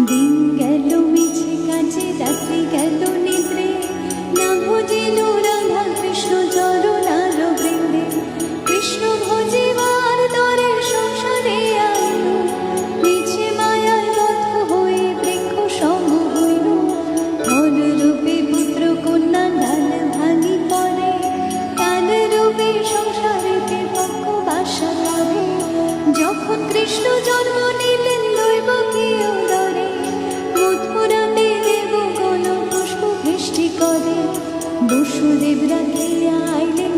দিন গেল মিছে কাজে, রাত্রি গেল নিদ্রে, না ভজিল রাধা কৃষ্ণ চরণার বৃন্দে। কৃষ্ণ ভজিবার তরে সংসারে আইল, মিছে মায়ায় বদ্ধ হয়ে বৃক্ষ সঙ্গ হইল। ধন রূপে পুত্র কন্যা ডাল ভাঙি পড়ে, কাল রূপে সংসারেতে পক্ষ বাসা করে। যখন কৃষ্ণ জন্ম নিলেন দৈবকীয় দরে, মথুরাতে দেবগণ পুষ্প বৃষ্টি করে। বসুদেব রাখিয়া আইলেন